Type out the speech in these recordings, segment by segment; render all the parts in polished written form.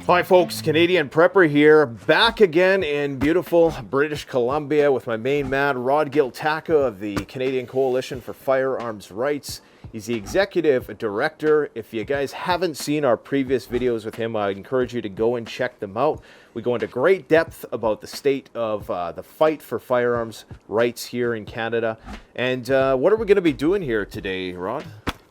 Hi folks, Canadian Prepper here, back again in beautiful British Columbia with my main man, Rod Giltaca of the Canadian Coalition for Firearms Rights. He's the executive director. If you guys haven't seen our previous videos with him, I encourage you to go and check them out. We go into great depth about the state of the fight for firearms rights here in Canada. And what are we going to be doing here today, Rod?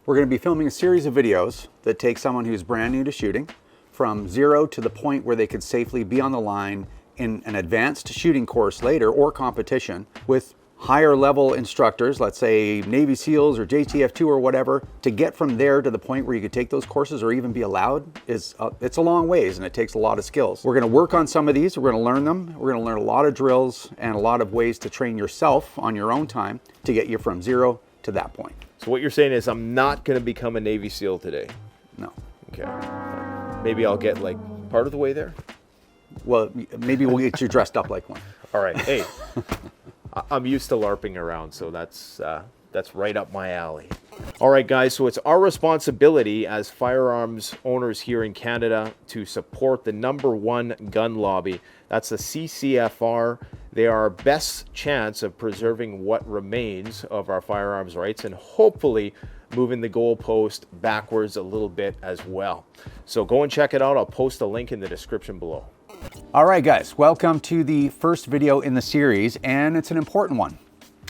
We're going to be filming a series of videos that take someone who's brand new to shooting from zero to the point where they could safely be on the line in an advanced shooting course later or competition with higher level instructors, let's say Navy SEALs or JTF2 or whatever, to get from there to the point where you could take those courses or even be allowed it's a long ways, and it takes a lot of skills. We're going to work on some of these. We're going to learn them. We're going to learn a lot of drills and a lot of ways to train yourself on your own time to get you from zero to that point. So what you're saying is I'm not going to become a Navy SEAL today? No. Okay. Maybe I'll get like part of the way there? Well, maybe we'll get you dressed up like one. All right. Hey, I'm used to LARPing around, so that's right up my alley. All right, guys, so it's our responsibility as firearms owners here in Canada to support the #1 gun lobby. That's the CCFR. They are our best chance of preserving what remains of our firearms rights and hopefully moving the goalpost backwards a little bit as well. So go and check it out. I'll post a link in the description below. All right, guys, welcome to the first video in the series, and it's an important one.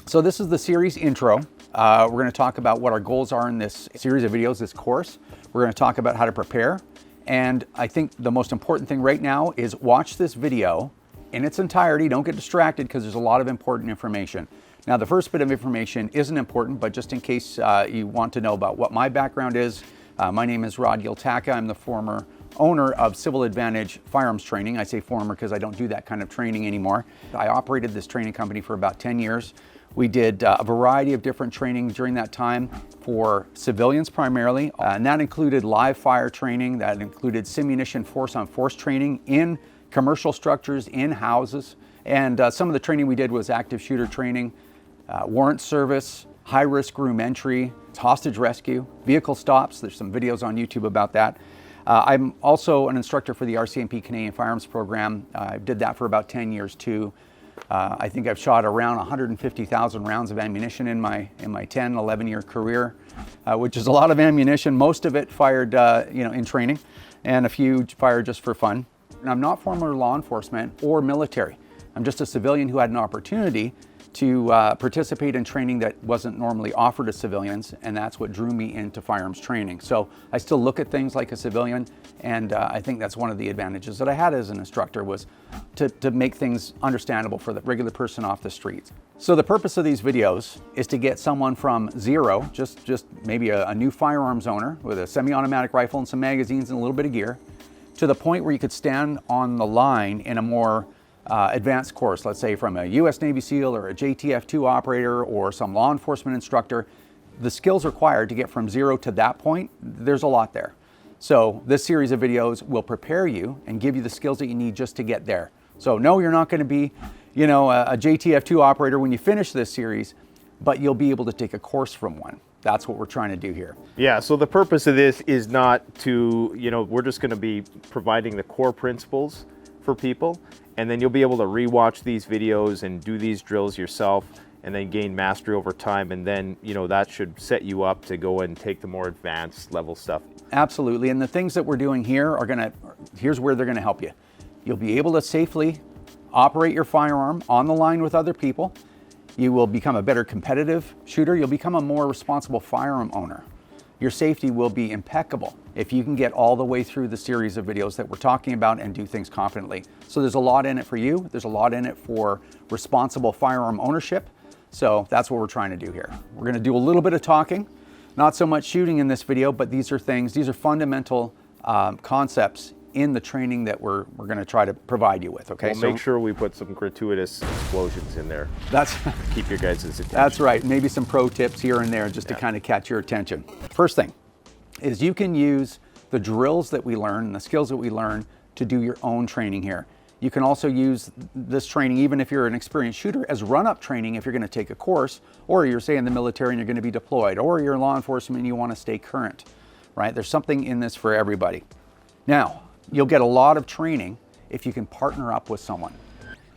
So this is the series intro. We're going to talk about what our goals are in this series of videos, this course. We're going to talk about how to prepare. And I think the most important thing right now is watch this video in its entirety. Don't get distracted because there's a lot of important information. Now, the first bit of information isn't important, but just in case you want to know about what my background is, my name is Rod Giltaca. I'm the former owner of Civil Advantage Firearms Training. I say former because I don't do that kind of training anymore. I operated this training company for about 10 years. We did a variety of different training during that time for civilians primarily, and that included live fire training, that included simunition force-on-force training in commercial structures, in houses, and some of the training we did was active shooter training, warrant service, high-risk room entry, hostage rescue, vehicle stops. There's some videos on YouTube about that. I'm also an instructor for the RCMP Canadian Firearms Program. I did that for about 10 years too. I think I've shot around 150,000 rounds of ammunition in my 10, 11-year career, which is a lot of ammunition. Most of it fired in training, and a few fired just for fun. And I'm not former law enforcement or military. I'm just a civilian who had an opportunity to participate in training that wasn't normally offered to civilians, and that's what drew me into firearms training. So I still look at things like a civilian, and I think that's one of the advantages that I had as an instructor was to make things understandable for the regular person off the streets. So the purpose of these videos is to get someone from zero, just maybe a new firearms owner with a semi-automatic rifle and some magazines and a little bit of gear, to the point where you could stand on the line in a more advanced course, let's say from a US Navy SEAL or a JTF2 operator or some law enforcement instructor. The skills required to get from zero to that point, there's a lot there. So this series of videos will prepare you and give you the skills that you need just to get there. So no, you're not going to be, a JTF2 operator when you finish this series, but you'll be able to take a course from one. That's what we're trying to do here. Yeah, so the purpose of this is not to, we're just going to be providing the core principles for people, and then you'll be able to rewatch these videos and do these drills yourself and then gain mastery over time, and then that should set you up to go and take the more advanced level stuff. Absolutely, and the things that we're doing here here's where they're going to help you. You'll be able to safely operate your firearm on the line with other people. You will become a better competitive shooter. You'll become a more responsible firearm owner. Your safety will be impeccable if you can get all the way through the series of videos that we're talking about and do things confidently. So there's a lot in it for you. There's a lot in it for responsible firearm ownership. So that's what we're trying to do here. We're going to do a little bit of talking, not so much shooting in this video, but these are fundamental concepts in the training that we're going to try to provide you with. Okay, we'll make sure we put some gratuitous explosions in there. That's keep your guys' attention. That's right. Maybe some pro tips here and there just to kind of catch your attention. First thing is you can use the drills that we learn and the skills that we learn to do your own training here. You can also use this training, even if you're an experienced shooter, as run-up training if you're going to take a course, or you're, say, in the military and you're going to be deployed, or you're law enforcement and you want to stay current, right? There's something in this for everybody. Now, You'll get a lot of training if you can partner up with someone.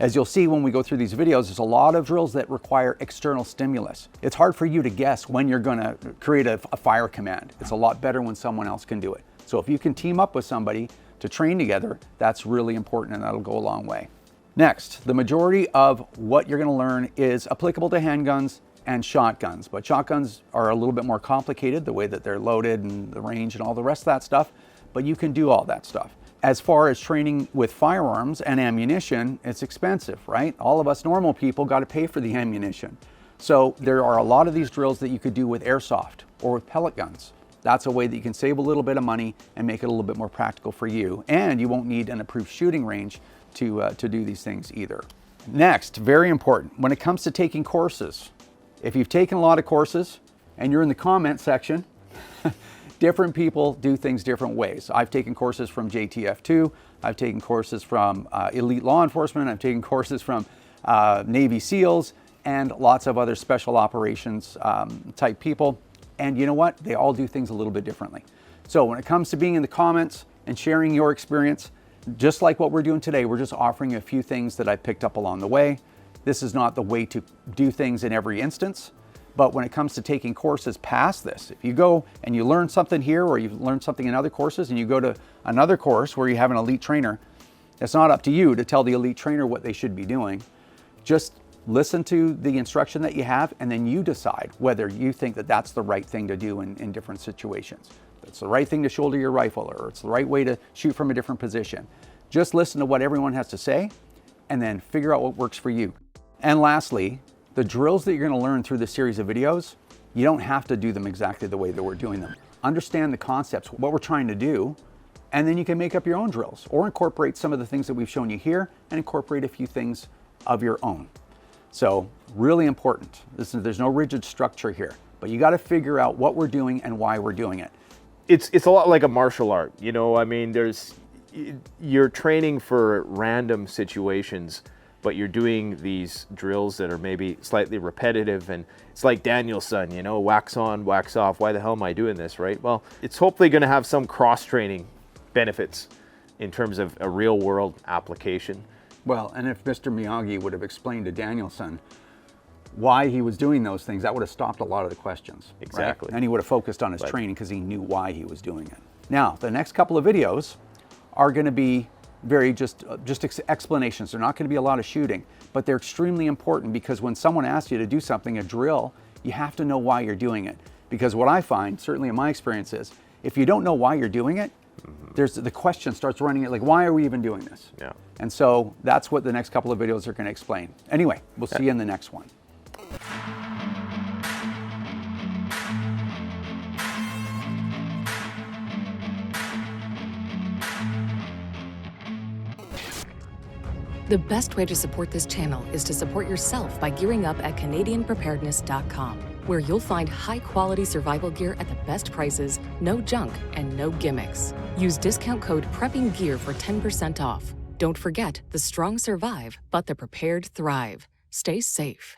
As you'll see when we go through these videos, there's a lot of drills that require external stimulus. It's hard for you to guess when you're going to create a fire command. It's a lot better when someone else can do it. So if you can team up with somebody to train together, that's really important, and that'll go a long way. Next, the majority of what you're going to learn is applicable to handguns and shotguns, but shotguns are a little bit more complicated, the way that they're loaded and the range and all the rest of that stuff, but you can do all that stuff. As far as training with firearms and ammunition, it's expensive, right? All of us normal people got to pay for the ammunition. So there are a lot of these drills that you could do with airsoft or with pellet guns. That's a way that you can save a little bit of money and make it a little bit more practical for you. And you won't need an approved shooting range to do these things either. Next, very important, when it comes to taking courses, if you've taken a lot of courses and you're in the comment section, different people do things different ways. I've taken courses from JTF2, I've taken courses from elite law enforcement, I've taken courses from Navy SEALs, and lots of other special operations type people. And you know what? They all do things a little bit differently. So when it comes to being in the comments and sharing your experience, just like what we're doing today, we're just offering a few things that I picked up along the way. This is not the way to do things in every instance, but when it comes to taking courses past this, if you go and you learn something here or you learn something in other courses and you go to another course where you have an elite trainer, it's not up to you to tell the elite trainer what they should be doing. Just listen to the instruction that you have, and then you decide whether you think that that's the right thing to do in different situations. It's the right thing to shoulder your rifle, or it's the right way to shoot from a different position. Just listen to what everyone has to say and then figure out what works for you. And lastly, the drills that you're going to learn through this series of videos, you don't have to do them exactly the way that we're doing them. Understand the concepts, what we're trying to do, and then you can make up your own drills or incorporate some of the things that we've shown you here and incorporate a few things of your own. So really important. There's no rigid structure here, but you got to figure out what we're doing and why we're doing it. It's a lot like a martial art, you know. I mean, you're training for random situations, but you're doing these drills that are maybe slightly repetitive, and it's like Daniel's son, you know, wax on, wax off. Why the hell am I doing this, right? Well, it's hopefully going to have some cross-training benefits in terms of a real-world application. Well, and if Mr. Miyagi would have explained to Danielson why he was doing those things, that would have stopped a lot of the questions. Exactly. Right? And he would have focused on his training because he knew why he was doing it. Now, the next couple of videos are going to be very just explanations. They're not going to be a lot of shooting, but they're extremely important because when someone asks you to do something, a drill, you have to know why you're doing it. Because what I find, certainly in my experience, is if you don't know why you're doing it, the question starts running like, why are we even doing this? Yeah. And so that's what the next couple of videos are going to explain. Anyway, we'll see you in the next one. The best way to support this channel is to support yourself by gearing up at CanadianPreparedness.com, where you'll find high-quality survival gear at the best prices, no junk, and no gimmicks. Use discount code PREPPINGGEAR for 10% off. Don't forget, the strong survive, but the prepared thrive. Stay safe.